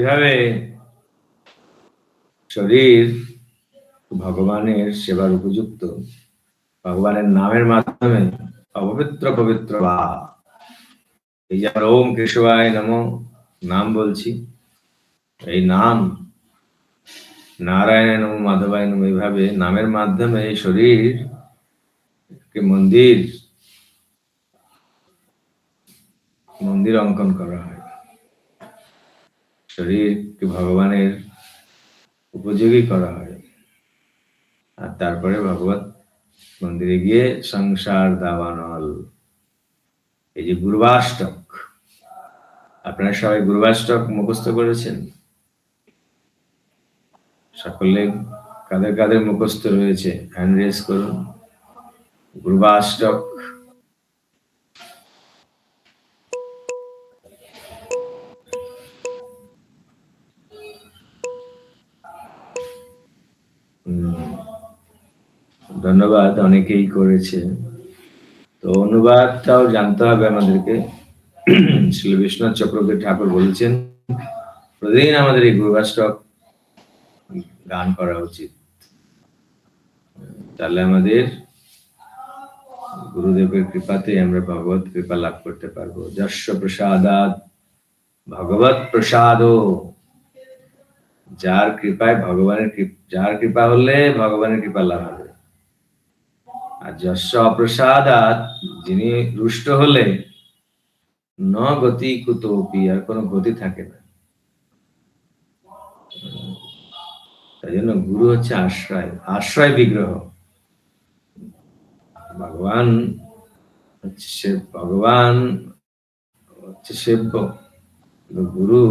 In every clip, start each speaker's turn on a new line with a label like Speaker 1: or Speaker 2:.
Speaker 1: এইভাবে শরীর ভগবানের সেবার উপযুক্ত, ভগবানের নামের মাধ্যমে অপবিত্র পবিত্র বা এই যে ওম কেশবায় নমো নাম বলছি, এই নাম নারায়ণ নমো মাধবায় নমো, এইভাবে নামের মাধ্যমে এই শরীরকে মন্দির অঙ্কন করা হয়, শরীরকে ভগবানের উপযোগী করা হয়। আর তারপরে ভগবত মন্দিরে গিয়ে সংসার দাবানল, এই যে গুরুবাষ্টক, আপনারা সবাই গুরুবাষ্টক মুখস্থ করেছেন? সকলে কাদের কাদের মুখস্থ রয়েছে হ্যান্ড রেজ করুন। গুরুবাষ্টক ধন্যবাদ, অনেকেই করেছে। তো অনুবাদটাও জানতে হবে আমাদেরকে। শ্রী বিশ্বনাথ চক্রবর্তী ঠাকুর বলেছেন প্রতিদিন আমাদের এই গুরুবাষ্টক গান করা উচিত, তাহলে আমাদের গুরুদেবের কৃপাতে আমরা ভগবত কৃপা লাভ করতে পারবো। যস্য প্রসাদাৎ ভগবত প্রসাদ, যার কৃপায় যার কৃপা হলে ভগবানের কৃপা লাভ হবে। আর যস্য অপ্রসাদাৎ, যিনি রুষ্ট হলে ন গতি কুতোপি, আর কোনো গতি থাকে না। তাই জন্য গুরু হচ্ছে আশ্রয় বিগ্রহ। ভগবান হচ্ছে সেব্য, গুরু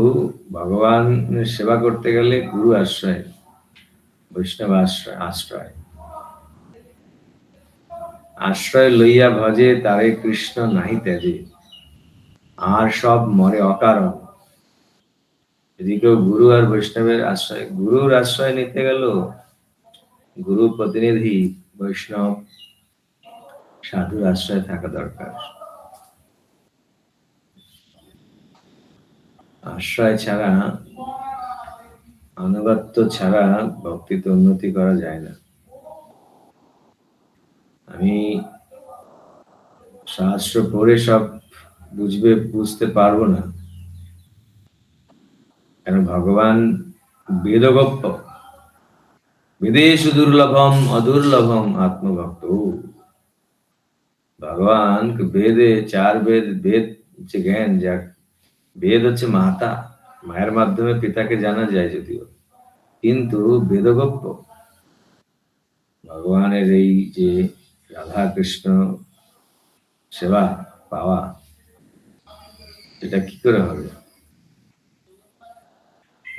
Speaker 1: ভগবানের সেবা করতে গেলে গুরু আশ্রয়, বৈষ্ণব আশ্রয় আশ্রয় লইয়া ভজে তারে কৃষ্ণ নাহি ত্যাজে, আর সব মরে অকারণ। যদি কেউ গুরু আর বৈষ্ণবের আশ্রয়, গুরুর আশ্রয় নিতে গেল, গুরু প্রতিনিধি বৈষ্ণব সাধুর আশ্রয় থাকা দরকার। আশ্রয় ছাড়া, আনুগত্য ছাড়া ভক্তিতে উন্নতি করা যায় না। আমি শাস্ত্র পড়ে সব বুঝতে পারবো না, কারণ ভগবান বেদগপ্য, বেদেষু দুর্লভম অদুর্লভম আত্মভক্ত। ভগবান বেদে বেদ হচ্ছে জ্ঞান, যা বেদ হচ্ছে মায়ের মাধ্যমে পিতাকে জানা যায় যদিও, কিন্তু বেদগপ্য ভগবানের এই যে রাধা কৃষ্ণ সেবা পাওয়া, এটা কি করে হবে?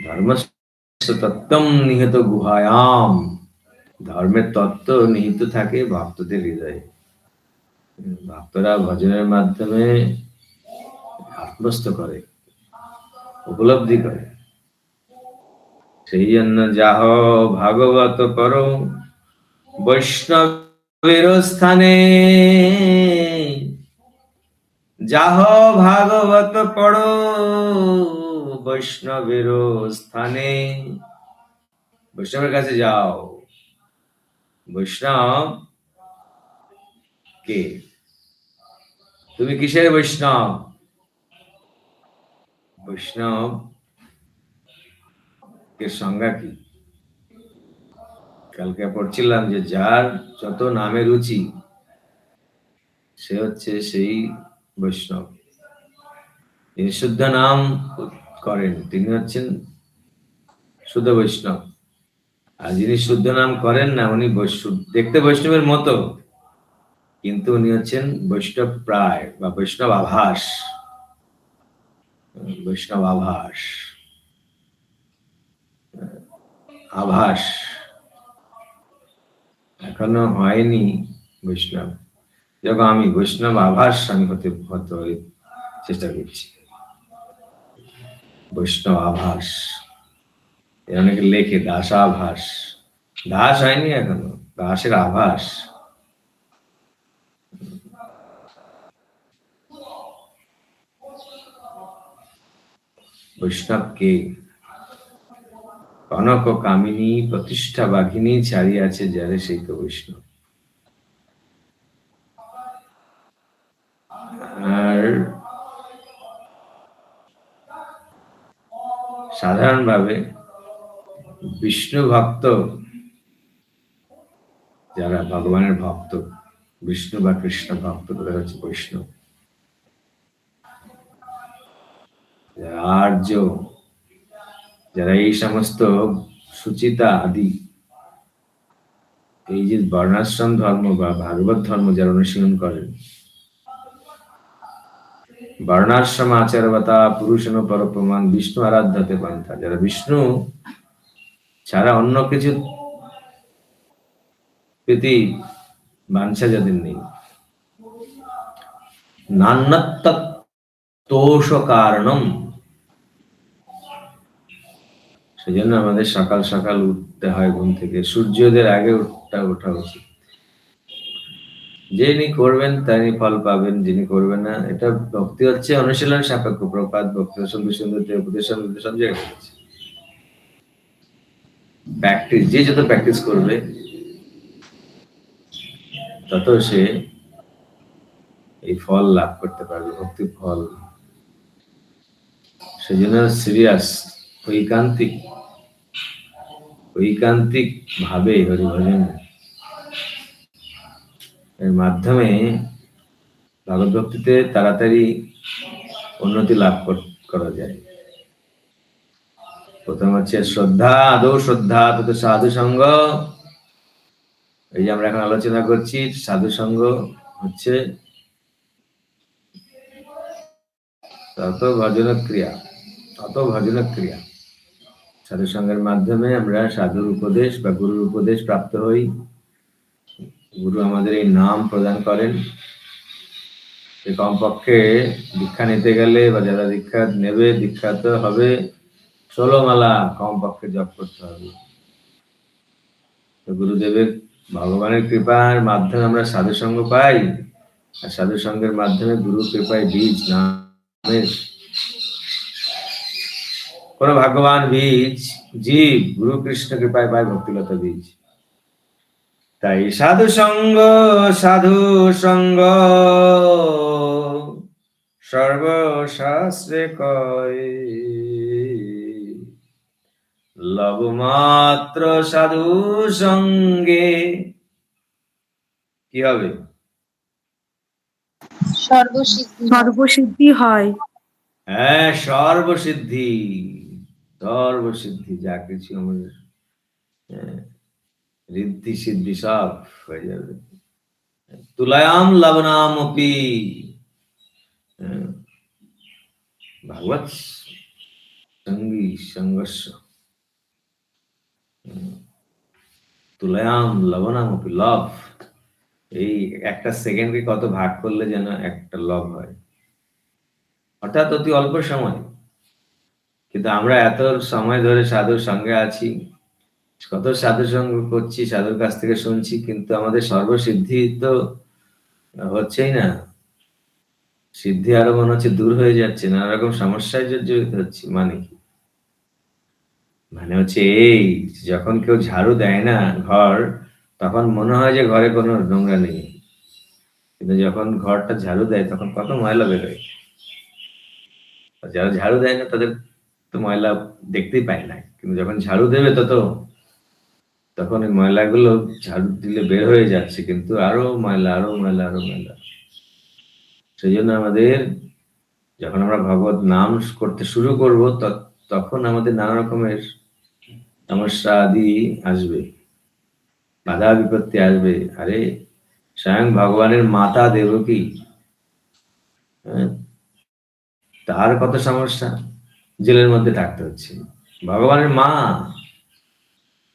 Speaker 1: ধর্মস্য তত্ত্বম নিহিত গুহায়াম, ধর্মের তত্ত্ব নিহিত থাকে ভক্তদের হৃদয়ে। ভক্তরা ভজনের মাধ্যমে আত্মস্থ করে, উপলব্ধি করে। সেই জন্য যাহ ভাগবত করো বৈষ্ণবের স্থানে, যাহ ভাগবত পড়ো বৈষ্ণবের স্থানে। বৈষ্ণবের কাছে যাও। বৈষ্ণব কে? তুমি কিসের বৈষ্ণব? বৈষ্ণব কে সংজ্ঞা কি? কালকে পড়ছিলাম যে যার যত নামে রুচি সে হচ্ছে সেই বৈষ্ণব। যিনি শুদ্ধ নাম করেন তিনি হচ্ছেন শুদ্ধ বৈষ্ণব। আর যিনি শুদ্ধ নাম করেন না, উনি দেখতে বৈষ্ণবের মতো, কিন্তু উনি হচ্ছেন বৈষ্ণব প্রায় বা বৈষ্ণব আভাস। বৈষ্ণব আভাস, আভাস এখনো হয়নি বৈষ্ণব। যখন আমি বৈষ্ণব আভাস আমি হতে চেষ্টা করছি। বৈষ্ণব আভাস, অনেকে লেখে দাসাভাস, দাস হয়নি এখনো, দাসের আভাস। বৈষ্ণব কে? কনক কামিনী প্রতিষ্ঠা বাঘিনী ছাড়িয়াছে যারে সেই তো বৈষ্ণব। আর সাধারণভাবে বিষ্ণু ভক্ত যারা ভগবানের ভক্ত, বিষ্ণু বা কৃষ্ণ ভক্ত, তারা হচ্ছে বৈষ্ণব। আর্য যারা এই সমস্ত সুচিতা আদি এই যে বর্ণাশ্রম ধর্ম বা ভাগবত ধর্ম যারা অনুশীলন করেন, বর্ণাশ্রম আচারবতা পুরুষণ পরপ্রমাণ বিষ্ণু আরাধ্যাতে পান্থা, যারা বিষ্ণু ছাড়া অন্য কিছু প্রীতি বাঞ্ছা যাদের নেই, নান্যত্তোষ কারণম, সেজন্য আমাদের সকাল সকাল উঠতে হয় ঘুম থেকে, সূর্যোদয়ের আগে ওঠা উচিত। যিনি করবেন তিনি ফল পাবেন, যিনি করবেন না, এটা ভক্তি হচ্ছে অনুশীলন সাপেক্ষ। প্রপাত ভক্তি সুন্দর উপদেশ সব জায়গায় প্র্যাকটিস, যে যত প্র্যাকটিস করবে তত সে এই ফল লাভ করতে পারবে, ভক্তির ফল। সেজন্য সিরিয়াস ঐকান্তিক ভাবে হরিভজন এর মাধ্যমে ভগবত ভক্তিতে তাড়াতাড়ি উন্নতি লাভ করা যায়। প্রথম হচ্ছে শ্রদ্ধা, আদৌ শ্রদ্ধা, তত সাধু সঙ্গ। এই যে আমরা এখন আলোচনা করছি, সাধু সঙ্গ হচ্ছে তত ভজন ক্রিয়া। সাধু সঙ্গের মাধ্যমে আমরা সাধুর উপদেশ বা গুরুর উপদেশ প্রাপ্ত হই। গুরু আমাদের এই নাম প্রদান করেন। কমপক্ষে দীক্ষা নিতে গেলে বা যারা দীক্ষা নেবে, দীক্ষাত হবে, 16 মালা কমপক্ষে জপ করতে হবে। গুরুদেবের ভগবানের কৃপার মাধ্যমে আমরা সাধু সঙ্গ পাই, আর সাধু সঙ্গের মাধ্যমে গুরু কৃপায় বীজ নামের কোন ভাগ্যবান বীজ জীব গুরু কৃষ্ণ কৃপায় পায় ভক্তিলতা বীজ। তাই সাধু সঙ্গ সর্বশাস্ত্রে কয়, লবমাত্র সাধু সঙ্গে কি হবে?
Speaker 2: সর্বসিদ্ধি হয়।
Speaker 1: হ্যাঁ, সর্বসিদ্ধি, যা কিছু আমাদের ঋদ্ধি সিদ্ধি সব হয়ে যাবে। তুলায়াম লবণামপি, ভাগবত সঙ্গী সংঘর্ষ, তুলায়াম লবণামপি, লভ। এই একটা সেকেন্ডকে কত ভাগ করলে যেন একটা লভ হয়, অর্থাৎ অতি অল্প সময়। কিন্তু আমরা এত সময় ধরে সাধুর সঙ্গে আছি, কত সাধু সঙ্গ করছি, সাধুর কাছ থেকে শুনছি, কিন্তু আমাদের সর্বসিদ্ধি তো হচ্ছেই না। সিদ্ধি আরো মনে হচ্ছে দূর হয়ে যাচ্ছে, নানা রকম সমস্যায় জর্জরিত হচ্ছে। মানে হচ্ছে এই, যখন কেউ ঝাড়ু দেয় না ঘর, তখন মনে হয় যে ঘরে কোনো নোংরা নেই, কিন্তু যখন ঘরটা ঝাড়ু দেয় তখন কত ময়লা বেরোয়। যারা ঝাড়ু দেয় না তাদের তো ময়লা দেখতেই পায় না, কিন্তু যখন ঝাড়ু দেবে তখন এই ময়লাগুলো ঝাড়ু দিলে বের হয়ে যাচ্ছে, কিন্তু আরো ময়লা। সেই জন্য আমাদের যখন আমরা ভগবত নাম করতে শুরু করব, তখন আমাদের নানা রকমের সমস্যা আদি আসবে, বাধা বিপত্তি আসবে। আরে স্বয়ং ভগবানের মাতা দেবকী, তার কত সমস্যা, জেলের মধ্যে থাকতে হচ্ছে। ভগবানের মা,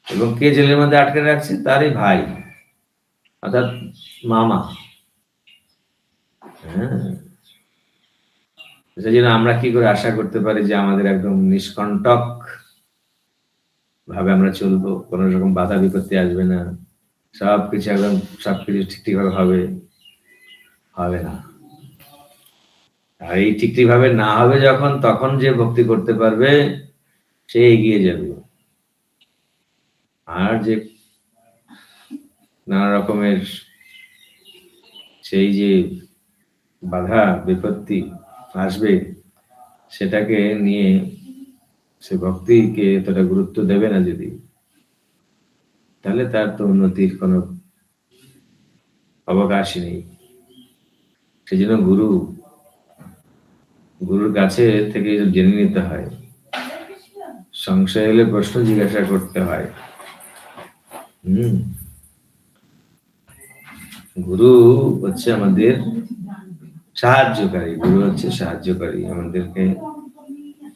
Speaker 1: এবং কে জেলের মধ্যে আটকে রাখছে? তারই ভাই, অর্থাৎ মামা। সেই জন্য আমরা কি করে আশা করতে পারি যে আমাদের একদম নিষ্কণ্টক ভাবে আমরা চলবো, কোন রকম বাধা বিপত্তি আসবে না, সবকিছু ঠিকভাবে হবে না। আর এই ঠিকভাবে না হবে যখন, তখন যে ভক্তি করতে পারবে সে এগিয়ে যাবে। আর যে নানা রকমের সেই যে বাধা বিপত্তি আসবে, সেটাকে নিয়ে সে ভক্তিকে এতটা গুরুত্ব দেবে না যদি, তাহলে তার তো উন্নতির কোনো অবকাশই নেই। সেই জন্য গুরুর কাছে থেকে জেনে নিতে হয়, সংশয় হলে প্রশ্ন জিজ্ঞাসা করতে হয়। গুরু হচ্ছে আমাদের সাহায্যকারী, গুরু হচ্ছে সাহায্যকারী আমাদেরকে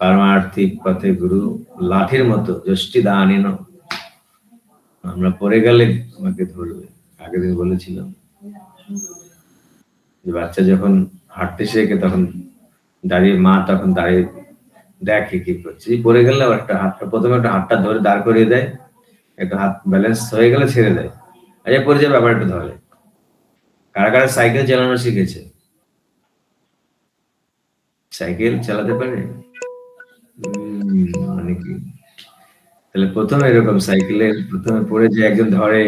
Speaker 1: পারমার্থিক পথে। গুরু লাঠির মতো, যষ্টি দানিন, আমরা পড়ে গেলে আমাকে ধরবে। আগের দিন বলেছিলাম যে বাচ্চা যখন হাঁটতে শেখে তখন দাঁড়িয়ে, মা তখন দাঁড়িয়ে দেখে কি করছে, পড়ে গেলে একটা হাতটা, প্রথমে একটা হাতটা ধরে দাঁড় করিয়ে দেয়, একটা হাত ব্যালেন্স হয়ে গেলে ছেড়ে দেয়, আচ্ছা পড়ে যাবে আবার একটু ধরে। কারা কারা সাইকেল চালানো শিখেছে? সাইকেল চালাতে পারে অনেকে। তাহলে প্রথমে এরকম সাইকেলের প্রথমে পড়ে যে একজন ধরে,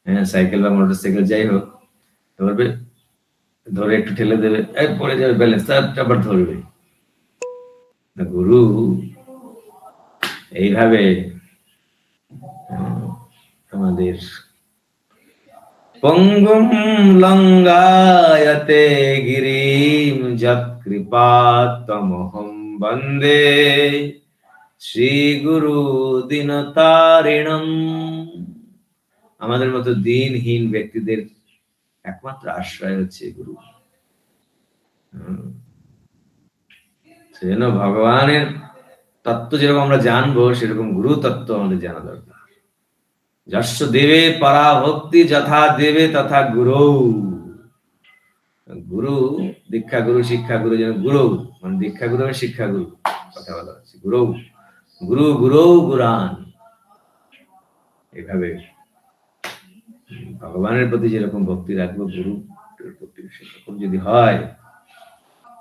Speaker 1: হ্যাঁ, সাইকেল বা মোটর সাইকেল যাই হোক, ধরবে, ধরে একটু ঠেলে দেবে, পড়ে যাবে ব্যালেন্স, আবার ধরবে। গুরু এইভাবে আমাদের পঙ্গুম লঙ্ঘায়তে গিরিম যৎকৃপাতমহং বন্দে শ্রী গুরু দীনতারিণম। আমাদের মতো দিনহীন ব্যক্তিদের একমাত্র আশ্রয় হচ্ছে গুরু। সেজন্য ভগবানের তত্ত্ব যেরকম আমরা জানবো, সেরকম গুরু তত্ত্ব আমাদের জানা দরকার। যস্য দেবে পরা ভক্তি যথা দেবে তথা গুরু। গুরু, দীক্ষা গুরু, শিক্ষা গুরু, যেন গুরু মানে দীক্ষা গুরু এবং শিক্ষা গুরু কথা বলা হচ্ছে। গুরু গুরু গুরু গুরান, এভাবে ভগবানের প্রতি যেরকম ভক্তি রাখবো, গুরু প্রতি সেরকম যদি হয়,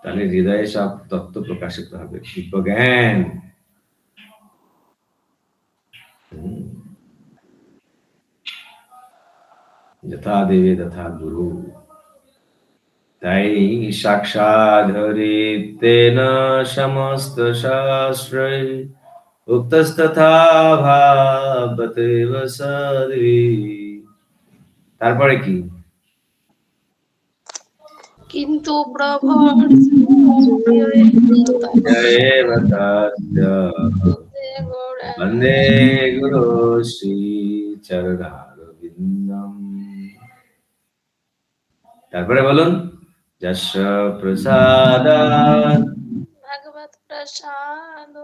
Speaker 1: তাহলে হৃদয়ে সব তত্ত্ব প্রকাশিত হবে, দিব্য জ্ঞান। যথা দেবে তথা গুরু। তাই সাক্ষাৎ হরিতেন সমস্ত শাস্ত্রে উক্তস্তথা ভাবতেব সদ্ভি। তারপরে কি?
Speaker 2: কিন্তু
Speaker 1: বন্দে গুরু শ্রী চরণারবিন্দম। তারপরে বলুন, যস্য প্রসাদাৎ
Speaker 2: ভগবৎ প্রসাদ,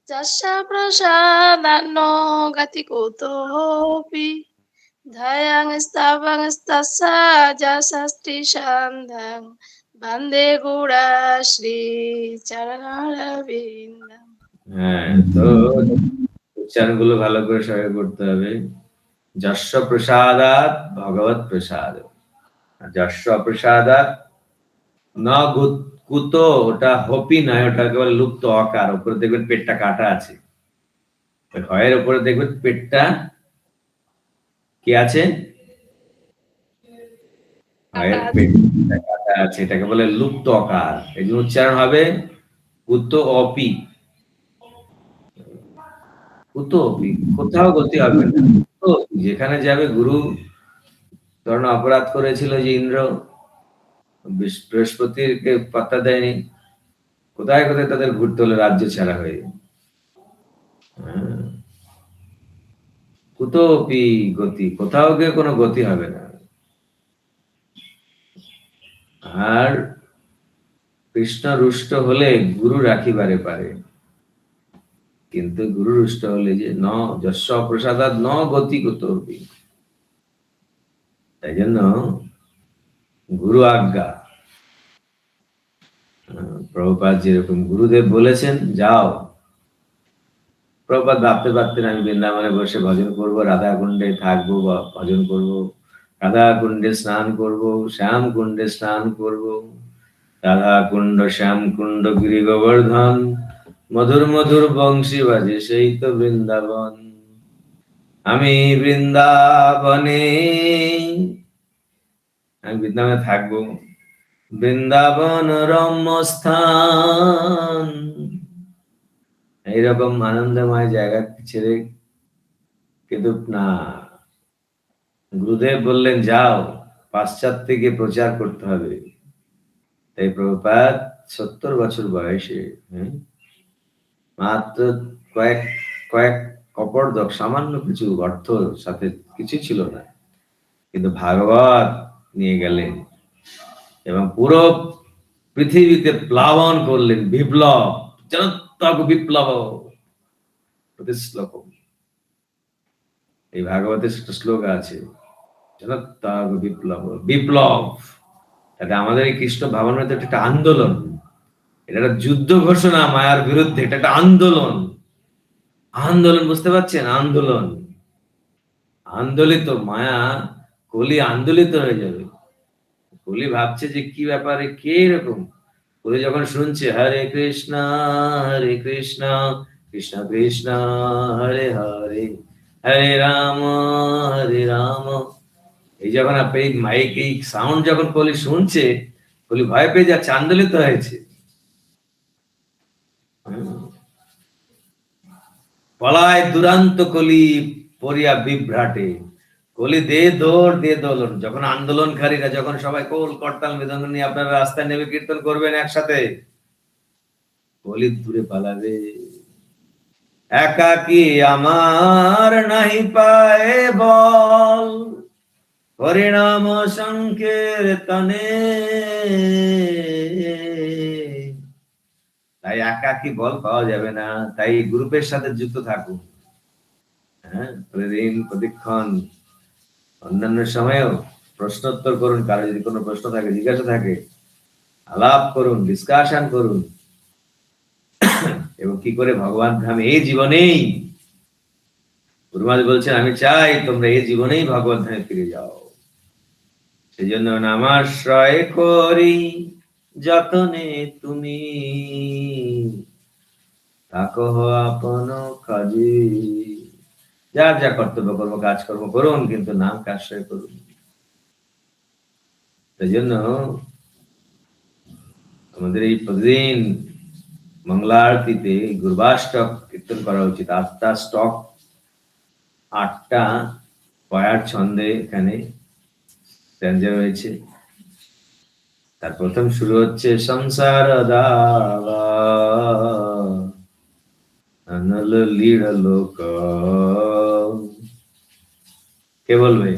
Speaker 2: যস্য প্রসাদান্ন গতি কুতোপি ধায়াং স্তাবং তস্য যশস্তি সন্ধং বন্দে গুড়া শ্রী চরণারবিন্দম।
Speaker 1: হ্যাঁ, তো উচ্চারণগুলো ভালো করে সবাই করতে হবে। যস্য প্রসাদাৎ ভগবৎ প্রসাদ, যস্য প্রসাদাৎ ন কুত, ওটা হপি নয়, ওটা একেবারে লুপ্ত অকার। উপরে দেখবেন পেটটা কাটা আছে, হয়ের উপরে দেখবেন পেটটা কি আছে, হয়ের পেটটা কাটা আছে, এটাকে বলে লুপ্ত অকার। এই জন্য উচ্চারণ হবে কুত অপি, কুত অপি, কোথাও গতি হবে না। তো যেখানে যাবে গুরু, ধরুন অপরাধ করেছিল যে ইন্দ্র, বৃহস্পতিকে পাত্তা দেয়নি, কোথায় কোথায় তাদের ঘুরতে হলো রাজ্য ছাড়া হয়ে। কুতোপি গতি, কোথাও গিয়ে কোনো গতি হবে না। আর কৃষ্ণ রুষ্ট হলে গুরু রাখিবারে পারে, কিন্তু গুরু রুষ্ট হলে যে ন যস্য প্রসাদাৎ ন গতি কুতোপি। তাই জন্য গুরু আজ্ঞা, প্রভুপাদ যেরকম গুরুদেব বলেছেন যাও, প্রভুপাদ ভাবতে পারতেন আমি বৃন্দাবনে বসে ভজন করব, রাধা কুণ্ডে থাকবো বা ভজন করব, রাধা কুণ্ডে স্নান করব, শ্যাম কুণ্ডে স্নান করব, রাধা কুণ্ড শ্যাম কুণ্ড গিরি গোবর্ধন, মধুর মধুর বংশী বাজে সেই তো বৃন্দাবন। আমি বৃন্দাবনে, আমি বৃন্দাবনে থাকবো, বৃন্দাবন রম্যস্থান, এইরকম আনন্দময় জায়গা ছেড়ে, কিন্তু না, গুরুদেব বললেন যাও, পাশ্চাত্যে গিয়ে প্রচার করতে হবে। তাই প্রভুপাদ 70 বছর বয়সে, মাত্র কয়েক কয়েক কপর্দক সামান্য কিছু অর্থ সাথে, কিছু ছিল না, কিন্তু ভাগবত নিয়ে গেলেন এবং পুরো পৃথিবীতে প্লাবন করলেন, বিপ্লব, জনতাক বিপ্লব প্রতি শ্লোক। এই ভাগবতের একটা শ্লোক আছে, জনতাক বিপ্লব, বিপ্লব। তাতে আমাদের এই কৃষ্ণ ভাবনার মধ্যে একটা আন্দোলন, এটা একটা যুদ্ধ ঘোষণা মায়ার বিরুদ্ধে, এটা একটা আন্দোলন। আন্দোলন, বুঝতে পারছেন? আন্দোলন, আন্দোলিত মায়া, কলি আন্দোলিত হয়ে যাবে। কলি ভাবছে যে কি ব্যাপারে, কে এরকম? কলি যখন শুনছে হরে কৃষ্ণ কৃষ্ণ কৃষ্ণ হরে হরে, হরে রাম হরে রাম, এই যখন আপনি মাইক, এই সাউন্ড যখন কলি শুনছে, কলি ভয় পেয়ে যাচ্ছে, আন্দোলিত হয়েছে। পলায় দুরান্ত কলি পরিয়া বিভ্রাটে, কলি দে দৌড় দে দোলন। যখন আন্দোলনকারীরা, যখন সবাই কোল করতাল মৃদঙ্গ নিয়ে আপনারা রাস্তায় নেমে কীর্তন করবেন একসাথে, কলি দূরে পালাবে। একাকী আমার নাহি পায়ে বল, হরিনাম সংকীর্তনে, তাই একাকী বল পাওয়া যাবে না, তাই গ্রুপের সাথে যুক্ত থাকুন। হ্যাঁ, প্রতিদিন প্রতিক্ষণ, অন্যান্য সময়েও প্রশ্নোত্তর করুন, কারো যদি কোনো প্রশ্ন থাকে, জিজ্ঞাসা থাকে, আলাপ করুন, ডিসকাশন করুন, এবং কি করে ভগবান ধামে এই জীবনেই, গুরুমাজ বলছেন আমি চাই তোমরা এই জীবনেই ভগবান ধামে ফিরে যাও। সেই জন্য নামাশ্রয় করি যতনে তুমি, তাকহ আপন কাজে, যার যা কর্তব্য কর্ম কাজকর্ম করুন, কিন্তু নাম কাশ্রয় করুন। সেই জন্য আমাদের এই প্রতিদিন মঙ্গলারতিতে গুরবাষ্টক কীর্তন করা উচিত। 8টা স্টক, 8টা পয়ার ছন্দে এখানে স্ট্যাঞ্জা রয়েছে। তার প্রথম শুরু হচ্ছে সংসার দাবা অনল লীড় লোক, কে বলবে?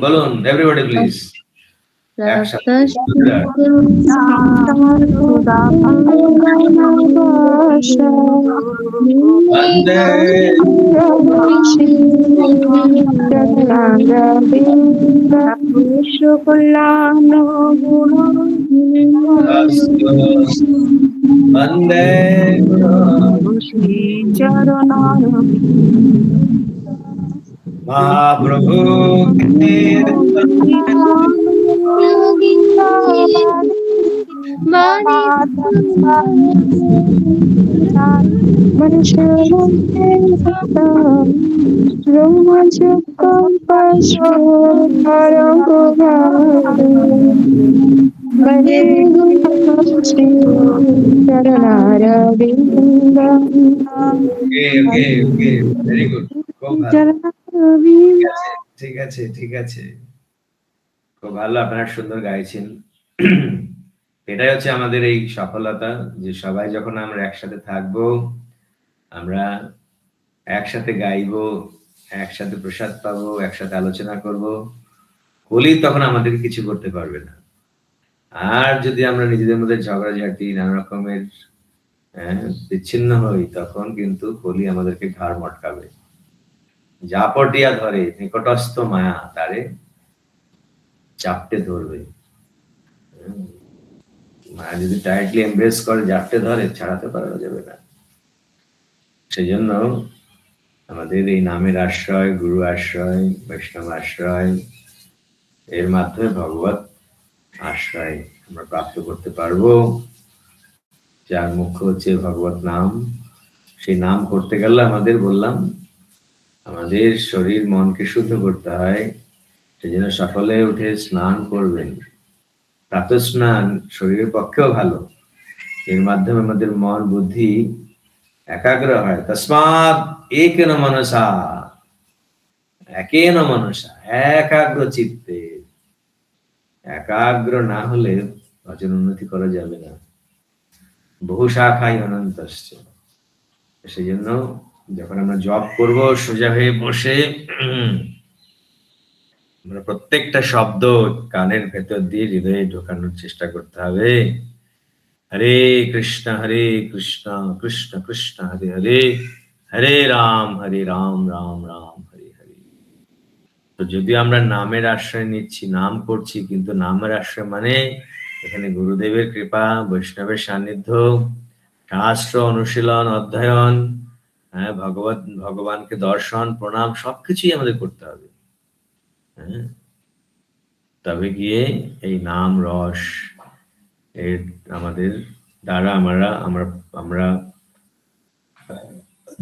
Speaker 1: বলুন এভরিবডি প্লিজ একসাথে। বন্দে মহাপ্রভু ভেরি গুড, খুব ভালো, ঠিক আছে ঠিক আছে, খুব ভালো, আপনারা সুন্দর গাইছেন। এটাই হচ্ছে আমাদের এই সফলতা, যে সবাই যখন আমরা একসাথে থাকবো, আমরা একসাথে গাইবো, একসাথে প্রসাদ পাবো, একসাথে আলোচনা করব, কলি তখন আমাদেরকে কিছু করতে পারবে না। আর যদি আমরা নিজেদের মধ্যে ঝগড়াঝাটি, নানা রকমের বিচ্ছিন্ন হই, তখন কিন্তু কলি আমাদেরকে ঘাড় মটকাবে, জাপটিয়া ধরে নিকটস্থ মায়া তারে চাপটে ধরবে। মায়া যদি টাইটলি এমব্রেস করে, জাপটে ধরে, ছাড়াতে পারা যাবে না। সেই জন্য আমাদের এই নামের আশ্রয়, গুরু আশ্রয়, বৈষ্ণব আশ্রয়, এর মাধ্যমে ভগবত আশ্রয় আমরা প্রাপ্ত করতে পারবো, যার মুখ্য হচ্ছে ভগবত নাম। সেই নাম করতে গেলে আমাদের বললাম আমাদের শরীর মনকে শুদ্ধ করতে হয়। সেজন্য সকালে উঠে স্নান করবেন। প্রাতঃস্নান শরীরের পক্ষেও ভালো, এর মাধ্যমে আমাদের মন বুদ্ধি একাগ্র হয়। তস্মাৎ একেন মনসা, একেন মনসা, একাগ্র চিত্তে। একাগ্র না হলে ভজন উন্নতি করা যাবে না। বহু শাখায় অনন্তস্য। সেই জন্য যখন আমরা জপ করব সোজা হয়ে বসে আমরা প্রত্যেকটা শব্দ কানের ভেতর দিয়ে হৃদয়ে ঢোকানোর চেষ্টা করতে হবে। হরে কৃষ্ণ কৃষ্ণ কৃষ্ণ হরে হরে, হরে রাম রাম রাম হরে হরে। তো যদি আমরা নামের আশ্রয় নিচ্ছি, নাম করছি, কিন্তু নামের আশ্রয় মানে এখানে গুরুদেবের কৃপা, বৈষ্ণবের সান্নিধ্য, শাস্ত্র অনুশীলন অধ্যয়ন, হ্যাঁ, ভগবানকে দর্শন প্রণাম সবকিছুই আমাদের করতে হবে। হ্যাঁ, তবে গিয়ে এই নাম রস এর আমাদের দ্বারা আমরা আমরা আমরা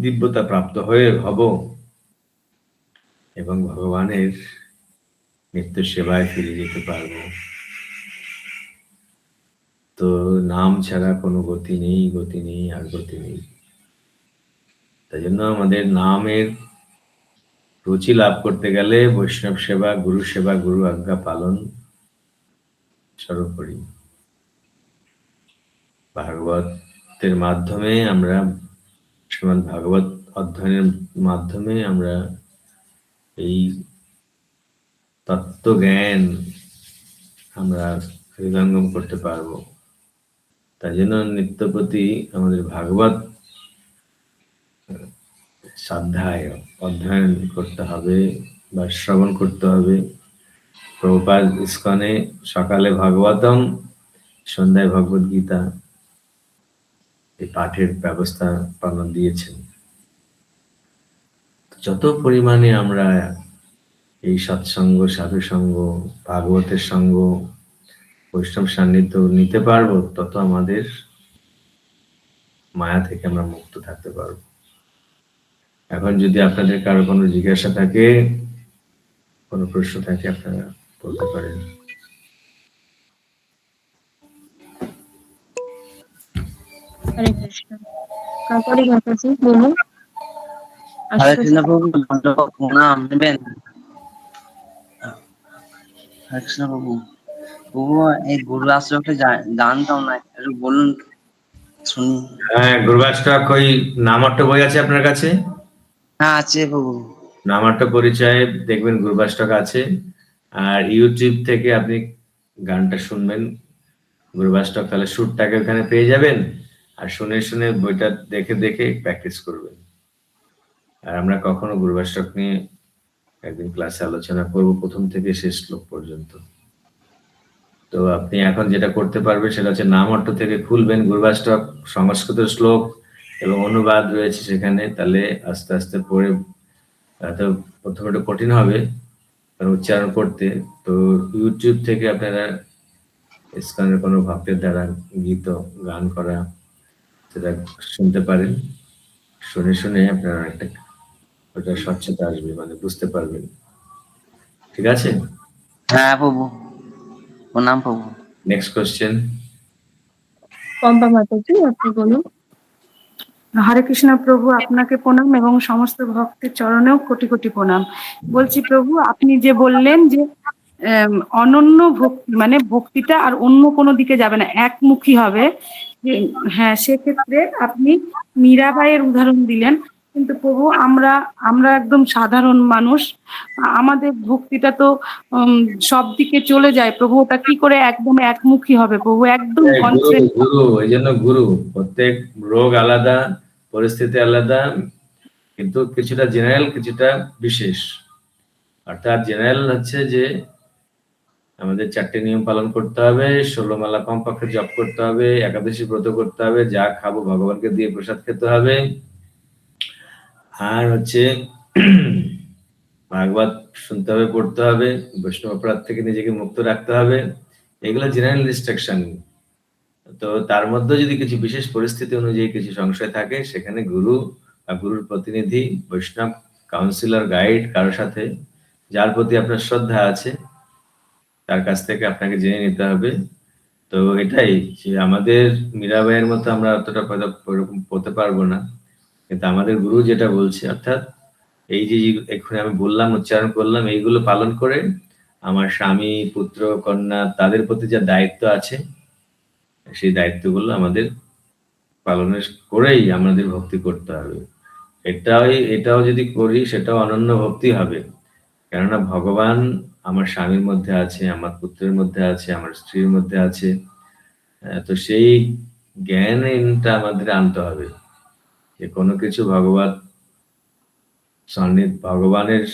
Speaker 1: দিব্যতা প্রাপ্ত হয়ে হব এবং ভগবানের নিত্য সেবায় ফিরে যেতে পারব। তো নাম ছাড়া কোনো গতি নেই, গতি নেই আর গতি নেই। তাই জন্য আমাদের নামের রুচি লাভ করতে গেলে বৈষ্ণব সেবা, গুরু আজ্ঞা পালন সর্বোপরি। ভাগবতের মাধ্যমে আমরা, শ্রীমদ্ ভাগবত অধ্যয়নের মাধ্যমে আমরা এই তত্ত্ব জ্ঞান আমরা হৃদয়ঙ্গম করতে পারবো। তাই জন্য নিত্য প্রতি আমাদের ভাগবত শ্রদ্ধায় অধ্যয়ন করতে হবে বা শ্রবণ করতে হবে। প্রভুপাদ ইস্কনে সকালে ভাগবতম, সন্ধ্যায় ভগবত গীতা এই পাঠের ব্যবস্থা পালন দিয়েছেন। যত পরিমাণে আমরা এই সৎসঙ্গ, সাধুসঙ্গ, ভাগবতের সঙ্গ, বৈষ্ণব সান্নিধ্য নিতে পারবো, তত আমাদের মায়া থেকে আমরা মুক্ত থাকতে পারবো। এখন যদি আপনাদের কারো কোনো জিজ্ঞাসা থাকে, কোনো প্রশ্ন থাকে, আপনারা বলতে পারেন।
Speaker 3: হরে কৃষ্ণ। কাকারি মাতাজি বলুন।
Speaker 4: হরে কৃষ্ণ প্রভু, প্রণাম নেবেন। হরে কৃষ্ণ প্রভু। প্রভু এই গুরু আশ্রমটা জানতাম না, একটু বলুন শুনি।
Speaker 1: হ্যাঁ, গুরুবাষ্টক ওই নামাট্য বই আছে আপনার কাছে?
Speaker 4: হ্যাঁ আছে প্রভু।
Speaker 1: নামাট্য পরিচয়ে দেখবেন গুরুবাষ্টক আছে। আর ইউটিউব থেকে আপনি গানটা শুনবেন গুরুবাষ্টক, তাহলে সুরটাকে ওখানে পেয়ে যাবেন। আর শুনে শুনে বইটা দেখে দেখে প্র্যাকটিস করবেন। আর আমরা কখনো গুরুবাষ্টক নিয়ে একদিন ক্লাসে আলোচনা করবো, প্রথম থেকে শেষ শ্লোক পর্যন্ত। তো আপনি এখন যেটা করতে পারবেন সেটা হচ্ছে নামাট্য থেকে খুলবেন গুরুবাষ্টক, সংস্কৃত শ্লোক এবং অনুবাদ রয়েছে সেখানে। তাহলে আস্তে আস্তে পড়ে, তো প্রথমে একটু কঠিন হবে উচ্চারণ করতে। তো ইউটিউব থেকে আপনারা ইসকনের কোনো ভক্তের দ্বারা গীত গান করা সেটা শুনতে পারেন। শুনে শুনে আপনারা একটা ওটা স্বচ্ছতা আসবে, মানে বুঝতে পারবেন। ঠিক আছে?
Speaker 4: হ্যাঁ প্রভু, প্রণাম প্রভু।
Speaker 1: Next question.
Speaker 3: পম্পা মাতাজি আপনি বলুন।
Speaker 5: হরে কৃষ্ণ প্রভু, আপনাকে প্রণাম এবং সমস্ত ভক্তের চরণেও কোটি কোটি প্রণাম। বলছি প্রভু, আপনি যে বললেন যে অনন্য ভক্তি মানে ভক্তিটা আর অন্য কোনো দিকে যাবে না, একমুখী হবে। হ্যাঁ, সেক্ষেত্রে আপনি মীরাবাইয়ের উদাহরণ দিলেন, কিন্তু প্রভু আমরা একদম সাধারণ মানুষ, আমাদের ভক্তিটা তো সব দিকে চলে যায় প্রভু, ওটা কি করে একদম একমুখী হবে প্রভু? একদম
Speaker 1: গুরু, এই জন্য গুরু, প্রত্যেক রোগ আলাদা, পরিস্থিতি আলাদা, কিন্তু কিছুটা জেনারেল কিছুটা বিশেষ। অর্থাৎ জেনারেল হচ্ছে যে আমাদের 4টে নিয়ম পালন করতে হবে, 16 মালা কমপক্ষে জপ করতে হবে, একাদশী ব্রত করতে হবে, যা খাবো ভগবানকে দিয়ে প্রসাদ খেতে হবে, আর হচ্ছে ভাগবত শুনতে হবে, পড়তে হবে, বৈষ্ণব অপরাধ থেকে নিজেকে মুক্ত রাখতে হবে। এগুলো জেনারেল ইনস্ট্রাকশন। তো তার মধ্যে যদি কিছু বিশেষ পরিস্থিতি অনুযায়ী কিছু সংশয় থাকে, সেখানে গুরু বা গুরুর প্রতিনিধি, বৈষ্ণব, কাউন্সিলর, গাইড কারোর সাথে যার প্রতি আপনার শ্রদ্ধা আছে তার কাছ থেকে আপনাকে জেনে নিতে হবে। তো এটাই যে আমাদের মীরাবাইয়ের মতো আমরা অতটা ওরকম হতে পারবো না, কিন্তু আমাদের গুরু যেটা বলছে, অর্থাৎ এই যে এক্ষুনি আমি বললাম, উচ্চারণ করলাম, এইগুলো পালন করে আমার স্বামী, পুত্র, কন্যা তাদের প্রতি যা দায়িত্ব আছে সেই দায়িত্বগুলো আমাদের পালনের করেই আমাদের ভক্তি করতে হবে। এটাও যদি করি সেটাও অনন্য ভক্তি হবে। কেননা ভগবান আমার স্বামীর মধ্যে আছে, আমার পুত্রের মধ্যে আছে, আমার স্ত্রীর মধ্যে আছে। তো সেই জ্ঞানটা আমাদের আনতে হবে যে কোনো কিছু ভগবানের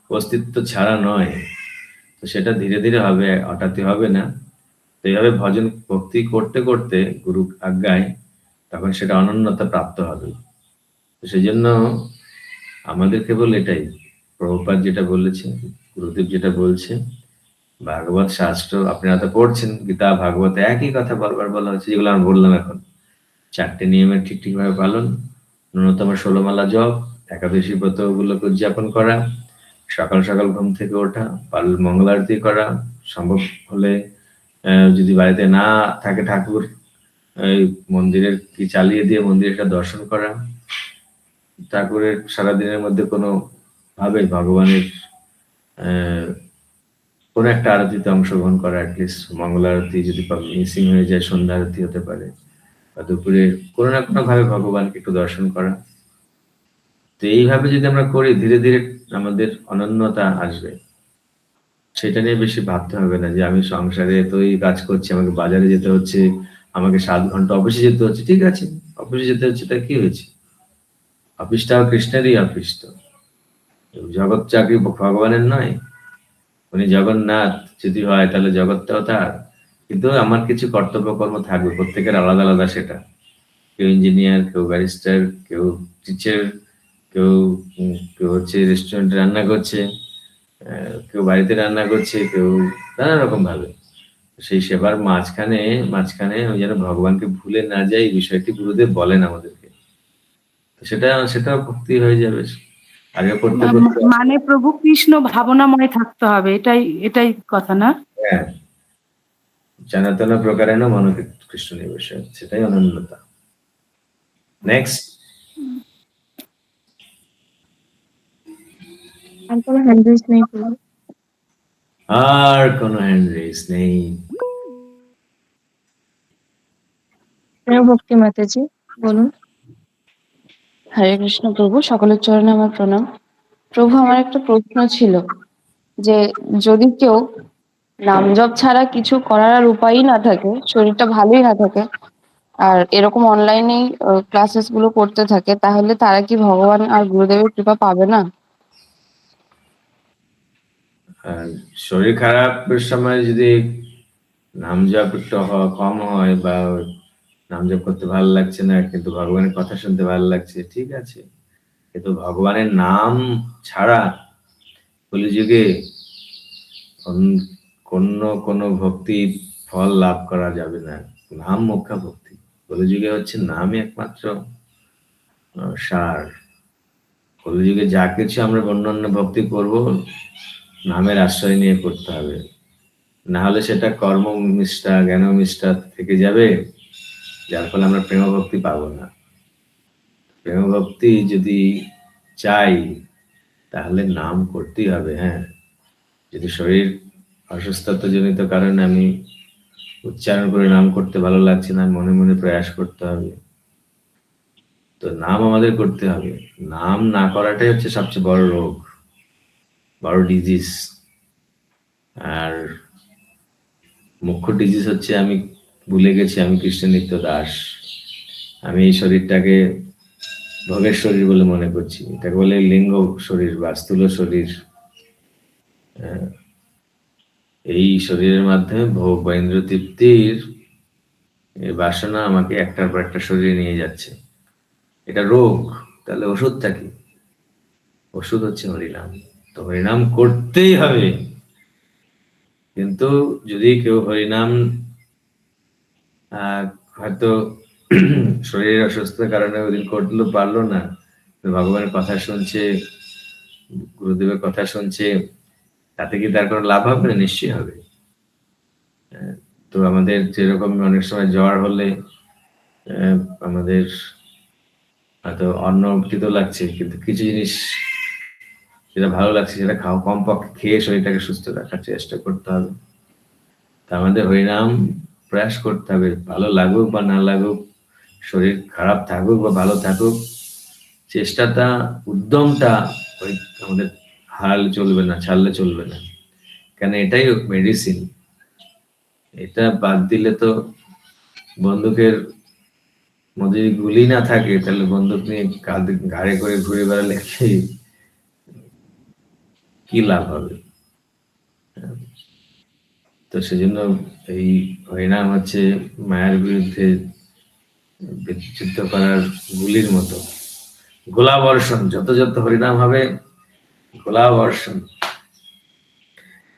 Speaker 1: অস্তিত্ব ছাড়া নয়। তো সেটা ধীরে ধীরে হবে, হঠাৎই হবে না। তো এইভাবে ভজন ভক্তি করতে করতে গুরু আজ্ঞায় তখন সেটা অনন্যতা প্রাপ্ত হবে। তো সেই জন্য আমাদের কেবল এটাই, প্রভুপাদ যেটা বলেছে, গুরুদেব যেটা বলছে, ভাগবত শাস্ত্র আপনারা তো পড়ছেন, গীতা ভাগবত একই কথা বারবার বলা হচ্ছে, যেগুলো আমি বললাম এখন। 4টে নিয়মের ঠিকভাবে পালন, ন্যূনতম 16 মালা জপ, একাদশী ব্রত গুলোকে উদযাপন করা, সকাল সকাল ঘুম থেকে ওঠা, মঙ্গল আরতি করা, সম্ভব হলে যদি বাড়িতে না থাকে ঠাকুর, এই মন্দিরের কি চালিয়ে দিয়ে মন্দিরটা দর্শন করা, ঠাকুরের সারাদিনের মধ্যে কোনো ভাবে ভগবানের কোনো একটা আরতিতে অংশগ্রহণ করা, অ্যাটলিস্ট মঙ্গল আরতি যদি মিসিং হয়ে যায়, সন্ধ্যা আরতি হতে পারে, বা দুপুরে কোনো না কোনো ভাবে ভগবানকে একটু দর্শন করা। তো এইভাবে যদি আমরা করি, ধীরে ধীরে আমাদের অনন্যতা আসবে। সেটা নিয়ে বেশি ভাবতে হবে না যে আমি সংসারে এতই কাজ করছি, আমাকে বাজারে যেতে হচ্ছে, আমাকে 7 ঘন্টা অফিসে যেতে হচ্ছে। ঠিক আছে, অফিসে যেতে হচ্ছে, তা কি হয়েছে? অফিসটাও কৃষ্ণেরই অফিস। তো জগৎ চাকরি ভগবানের নয়। উনি জগন্নাথ যদি হয় তাহলে জগৎটাও তার। কিন্তু আমার কিছু কর্তব্য কর্ম থাকবে, প্রত্যেকের আলাদা আলাদা সেটা। কেউ ইঞ্জিনিয়ার, কেউ ব্যারিস্টার, কেউ টিচার, কেউ কেউ হচ্ছে রেস্টুরেন্টে রান্না করছে, কেউ বাড়িতে রান্না করছে, কেউ নানা রকম ভাবে। সেই সেবার মাঝখানে মাঝখানে আমি যেন ভগবানকে ভুলে না যাই, এই বিষয়টি গুরুদেব বলেন আমাদেরকে। সেটা ভক্তি হয়ে যাবে। আগে করতে করতে
Speaker 5: মানে প্রভু কৃষ্ণ ভাবনাময় থাকতে হবে, এটাই এটাই কথা না?
Speaker 1: হ্যাঁ, জানাতন প্রকারেণ মনো কৃষ্ণ নিবেশ, সেটাই অনন্যতা। নেক্সট।
Speaker 3: আর কোনো হ্যান্ড রেজ নেই প্রভু?
Speaker 1: আর কোনো হ্যান্ড রেস নেই।
Speaker 3: প্রিয় ভক্তি মাতাজি বলুন।
Speaker 6: হরে কৃষ্ণ প্রভু, সকলের চরণে আমার প্রণাম। প্রভু, আমার একটা প্রশ্ন ছিল যে যদি কেউ নাম জপ ছাড়া কিছু করার আর উপায়ই না থাকে, শরীরটা ভালোই না থাকে, আর এরকম অনলাইনেই ক্লাসেস গুলো করতে থাকে, তাহলে তারা কি ভগবান আর গুরুদেবের কৃপা পাবে না?
Speaker 1: আর শরীর খারাপের সময় যদি নাম জপ একটু কম হয়, বা নাম জপ করতে ভালো লাগছে না কিন্তু ভগবানের কথা শুনতে ভালো লাগছে, ঠিক আছে। কিন্তু ভগবানের নাম ছাড়া কলিযুগে কোনো ভক্তির ফল লাভ করা যাবে না। নাম মুখ্য ভক্তি। কলিযুগে হচ্ছে নামই একমাত্র সার। কলিযুগে যা কিছু আমরা অন্যান্য ভক্তি করব, নামের আশ্রয় নিয়ে করতে হবে। না হলে সেটা কর্ম মিষ্ঠা, জ্ঞান মিষ্ঠা থেকে যাবে, যার ফলে আমরা প্রেম ভক্তি পাবো না। প্রেম ভক্তি যদি চাই তাহলে নাম করতেই হবে। হ্যাঁ, যদি শরীর অসুস্থতা জনিত কারণে আমি উচ্চারণ করে নাম করতে ভালো লাগছে না, মনে মনে প্রয়াস করতে হবে। তো নাম আমাদের করতে হবে। নাম না করাটাই হচ্ছে সবচেয়ে বড় রোগ, বড় ডিজিজ। আর মুখ্য ডিজিজ হচ্ছে আমি ভুলে গেছি আমি কৃষ্ণের নিত্য দাস। আমি এই শরীরটাকে ভোগের শরীর বলে মনে করছি। এটাকে বলে লিঙ্গ শরীর বা স্থূল শরীর। এই শরীরের মাধ্যমে ভোগ বা ইন্দ্রিয় তৃপ্তির বাসনা আমাকে একটার পর একটা শরীরে নিয়ে যাচ্ছে। এটা রোগ। তাহলে ওষুধটা কি? ওষুধ হচ্ছে হরিনাম। তো হরিনাম করতেই হবে। কিন্তু যদি কেউ হরিনাম হয়তো শরীরের অসুস্থতার কারণে ওই দিন করতে পারলো না, ভগবানের কথা শুনছে, গুরুদেবের কথা শুনছে, তাতে কি তার কোনো লাভ হবে না? নিশ্চয়ই হবে। তো আমাদের যেরকম অনেক সময় জ্বর হলে আমাদের হয়তো অন্ন তিতো লাগছে, কিন্তু কিছু জিনিস যেটা ভালো লাগছে সেটা খাও, কমপক্ষে খেয়ে শরীরটাকে সুস্থ রাখার চেষ্টা করতে হবে। তা আমাদের হরিনাম প্রয়াস করতে হবে, ভালো লাগুক বা না লাগুক, শরীর খারাপ থাকুক বা ভালো থাকুক, চেষ্টাটা, উদ্যমটা ওই আমাদের হারালে চলবে না, ছাড়লে চলবে না, কেন এটাই মেডিসিন। এটা বাদ দিলে তো বন্দুকের মধ্যে যদি গুলি না থাকে, তাহলে বন্দুক নিয়ে কাঁধে ঘাড়ে করে ঘুরে বেড়ালে কি লাভ হবে? তো সেজন্য এই হরিনাম হচ্ছে মায়ের বিরুদ্ধে যুদ্ধ করার গুলির মতো, গোলা বর্ষণ। যত যত হরিনাম হবে, গোলা বর্ষণ।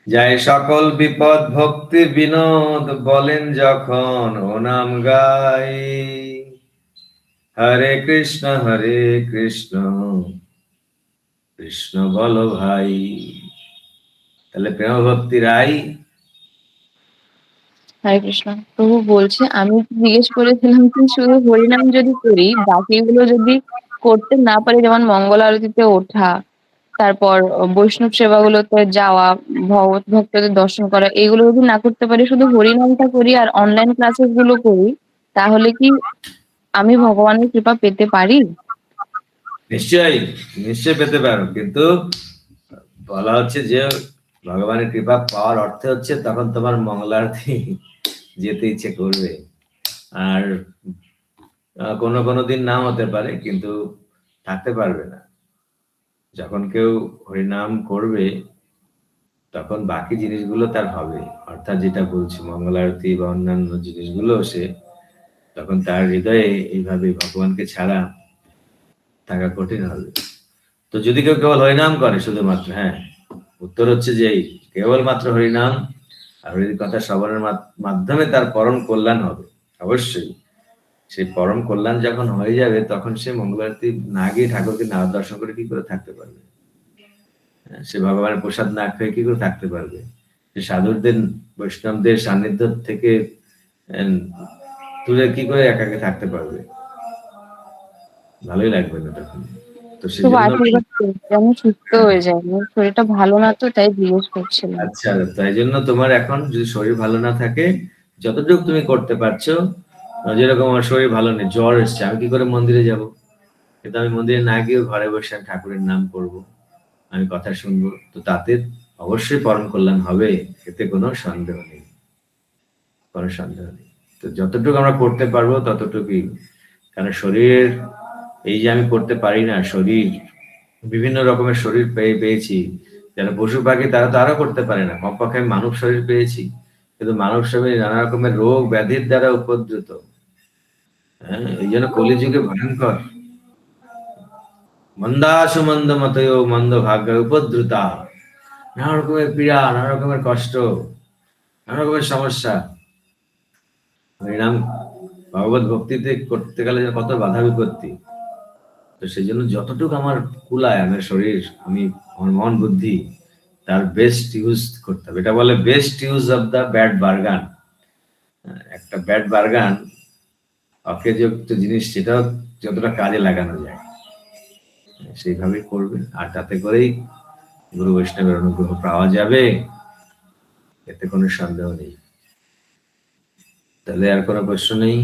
Speaker 1: যায় সকল বিপদ ভক্তি বিনোদ, বলেন যখন ও নাম গাই, হরে কৃষ্ণ কৃষ্ণ বলো ভাই। তাহলে প্রেম ভক্তি রাই।
Speaker 6: হরে কৃষ্ণ। প্রভু বলছে, আমি জিজ্ঞেস করেছিলাম কি শুধু হরিনাম যদি করি, বাকিগুলো যদি করতে না পারি, যেমন মঙ্গল আরতিতে ওঠা, তারপর বৈষ্ণব সেবাগুলোতে যাওয়া, ভগবত ভক্তদের দর্শন করা, এগুলো যদি না করতে পারি, শুধু হরিনামটা করি আর অনলাইন ক্লাসেস গুলো করি, তাহলে কি আমি ভগবানের কৃপা পেতে পারি?
Speaker 1: নিশ্চয়ই নিশ্চয় পেতে পারো, কিন্তু বলা হচ্ছে যে ভগবানের কৃপা পাওয়ার অর্থে হচ্ছে তখন তোমার মঙ্গলারতি যেতে ইচ্ছে করবে। আর কোনো কোনো দিন নাও হতে পারে, কিন্তু থাকতে পারবে না। যখন কেউ হরিনাম করবে তখন বাকি জিনিসগুলো তার হবে, অর্থাৎ যেটা বলছি মঙ্গল আরতি বা অন্যান্য জিনিসগুলো, সে তখন তার হৃদয়ে এইভাবে ভগবানকে ছাড়া থাকা কঠিন হবে। তো যদি কেউ কেবল হরিনাম করে শুধুমাত্র, হ্যাঁ, উত্তর হচ্ছে যে কেবলমাত্র হরিনাম আর হরির কথা শ্রবণের মাধ্যমে তার পরম কল্যাণ হবে। অবশ্যই সেই পরম কল্যাণ যখন হয়ে যাবে, তখন সে মঙ্গল আরতি না গিয়ে ঠাকুরকে না দর্শন করে কি করে থাকতে পারবে? সে ভগবানের প্রসাদ না খেয়ে কি করে থাকতে পারবে? সে সাধুদের, বৈষ্ণবদের সান্নিধ্য থেকে দূরে কি করে একাকে থাকতে পারবে? ভালোই লাগবে না তখন। তো
Speaker 6: শুধু
Speaker 1: সেজন্য
Speaker 6: আশীর্বাদ করি যেন সুস্থ হয়ে যায়, আমার শরীরটা ভালো না, তো তাই জিজ্ঞেস করছিলাম।
Speaker 1: আচ্ছা, তাই জন্য তোমার এখন যদি শরীর ভালো না থাকে, যতটুকু তুমি করতে পারছো, যেরকম আমার শরীর ভালো নেই, জ্বর এসছে, আমি কি করে মন্দিরে যাব? কিন্তু আমি মন্দিরে না গিয়ে ঘরে বসে ঠাকুরের নাম করব, আমি কথা শুনবো, তো তাতে অবশ্যই পরম কল্যাণ হবে, এতে কোনো সন্দেহ নেই, কোনো সন্দেহ নেই। তো যতটুকু আমরা করতে পারবো ততটুকুই, কারণ শরীরের এই যে আমি করতে পারি না, শরীর বিভিন্ন রকমের শরীর পেয়েছি, যারা পশু পাখি তারা তো আরো করতে পারে না, কমপক্ষে আমি মানব শরীর পেয়েছি, কিন্তু মানব শরীর নানা রকমের রোগ ব্যাধির দ্বারা উপদ্রুত। হ্যাঁ, এই জন্য কলিযুগে ভয়ঙ্কর, মন্দাসু মন্দ মতয় মন্দ ভাগ্য উপদ্রুতা, নানা রকমের পীড়া, নানা রকমের কষ্ট, নানা রকমের সমস্যা। হরিনাম ভগবত ভক্তিতে করতে গেলে কত বাধা বিপত্তি। তো সেই জন্য যতটুকু আমার কুলায়, আমার শরীর, আমি আমার মন বুদ্ধি, তার বেস্ট ইউজ করতে হবে। এটা বলে best use of the bad bargain. একটা ব্যাড বার্গান, অকেজযুক্ত জিনিস, সেটাও যতটা কাজে লাগানো যায় সেইভাবেই করবে, আর তাতে করেই গুরু বৈষ্ণবের অনুগ্রহ পাওয়া যাবে, এতে কোনো সন্দেহ নেই। তাহলে আর কোনো প্রশ্ন নেই?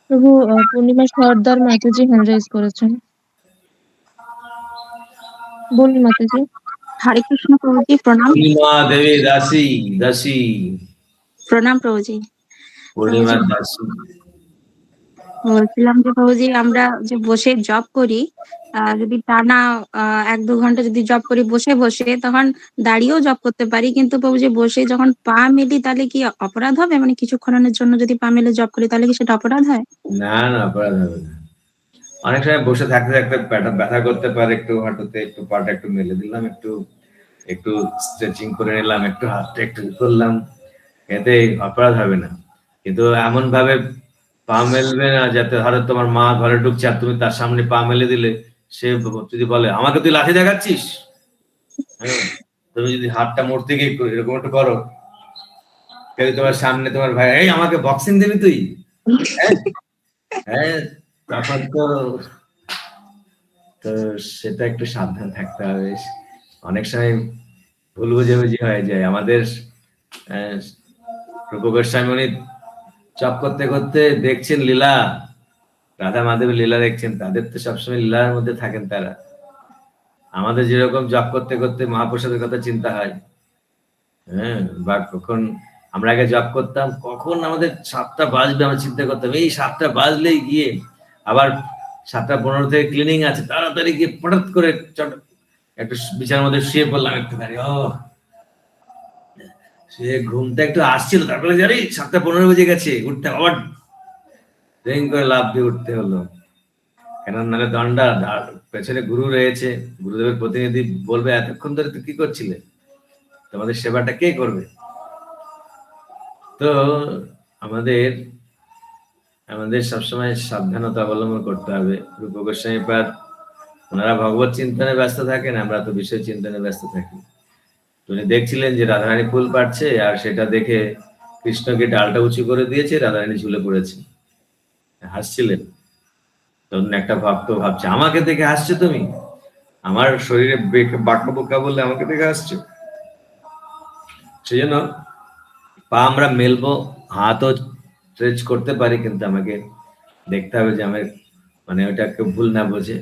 Speaker 3: প্রভু, পূর্ণিমা সর্দার মাতাজি হ্যান্ড রাইজ করেছেন, বলুন মাতাজি।
Speaker 7: हरे कृष्ण प्रभु जी प्रणाम।
Speaker 1: পূর্ণিমা দেবী দাসী
Speaker 7: প্রণাম প্রভুজি।
Speaker 1: পূর্ণিমা দাসী।
Speaker 7: বলছিলাম যে প্রভুজি, আমরা যে বসে জব করি, যদি টানা 1-2 ঘন্টা যদি জব করি বসে বসে, তখন দাঁড়িয়েও জব করতে পারি, কিন্তু প্রভুজি বসে যখন পা মেলি তাহলে কি অপরাধ হবে? মানে কিছুক্ষণের জন্য যদি পা মেলে জব করি তাহলে কি সেটা অপরাধ হয়?
Speaker 1: না না, অপরাধ হবে না। অনেক সময় বসে থাকতে থাকতে পেটটা ব্যথা করতে পারে, একটু হাঁটুতে একটু পাটা একটু মেলে দিলাম, একটু একটু স্ট্রেচিং করে নিলাম, একটু হাতটা একটু করলাম, এতে অপরাধ হবে না। কিন্তু এমন ভাবে পা মেলবে না যাতে ধরো তোমার মা ঘরে ঢুকছে আর তুমি তার সামনে পা মেলে দিলে, সে যদি বলে আমাকে তুই লাঠি দেখাচ্ছিস, হ্যাঁ, তুমি যদি হাতটা মূর্তি গিয়ে এরকম একটু করো, কেউ তোমার সামনে তোমার ভাই এই আমাকে বক্সিং দিবি তুই, হ্যাঁ, হ্যাঁ, তখন তো তো সেটা একটু সাবধান থাকতে হবে। অনেক সময় ভুল বুঝাবুঝি হয়ে যায়। আমাদের রূপ গোস্বামী উনি জপ করতে করতে দেখছেন লীলা, রাধা মাধবের লীলা দেখছেন, তাদের তো সবসময় লীলার মধ্যে থাকেন তারা। আমাদের যেরকম জপ করতে করতে মহাপ্রসাদের কথা চিন্তা হয়, হ্যাঁ, বা কখন আমরা আগে জপ করতাম, কখন আমাদের 7টা বাজবে আমরা চিন্তা করতাম, এই 7টা বাজলেই গিয়ে আবার 7:15 থেকে ক্লিনিং আছে, তাড়াতাড়ি গিয়ে হঠাৎ করে একটু বিছানার মধ্যে শুয়ে পড়লাম একটুখানি, সে ঘুমটা একটু আসছিল, তারপরে জানি 7:15 বেজে গেছে, উঠতে আবার ট্রেন করে লাভ দিয়ে উঠতে হলো, কেন নাহলে দণ্ডা পেছনে গুরু রয়েছে, গুরুদেবের প্রতিনিধি বলবে এতক্ষণ ধরে তুই কি করছিলে, তোমাদের সেবাটা কে করবে। তো আমাদের আমাদের সবসময় সাবধানতা অবলম্বন করতে হবে। রূপ গোস্বামী পাদ ওনারা ভগবত চিন্তনে ব্যস্ত থাকেন, আমরা তো বিষয় চিন্তনে ব্যস্ত থাকি। উনি দেখছিলেন যে রাধারানী ফুল পাড়ছে, আর সেটা দেখে কৃষ্ণকে ডালটা উঁচু করে দিয়েছে, রাধারানী ঝুলে পড়েছে, হাসছিলেন। তখন একটা ভক্ত ভাবছে আমাকে দেখে হাসছো তুমি, আমার শরীরে বাঁকা বোকা বললে আমাকে দেখে হাসছো। সেই জন্য পা আমরা মেলবো, হাতও স্ট্রেচ করতে পারি, কিন্তু আমাকে দেখতে হবে যে আমার মানে ওটাকে ভুল না বোঝে,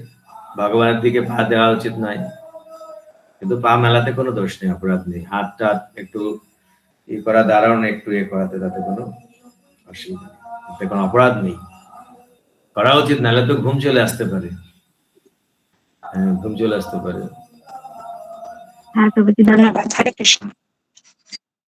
Speaker 1: ভগবানের দিকে পা দেওয়া উচিত নয়, কিন্তু পা মেলাতে কোনো দোষ নেই, অপরাধ নেই। হাতটা একটু ই করা, দাঁড়ানো একটু ইয়ে করাতে, তাতে কোনো অসুবিধা নেই, তাতে কোনো অপরাধ নেই, করা উচিত, নাহলে তো ঘুম চলে আসতে পারে। হ্যাঁ, ঘুম চলে আসতে পারে।
Speaker 7: হ্যাঁ প্রভুজি, ধন্যবাদ। হরে কৃষ্ণ।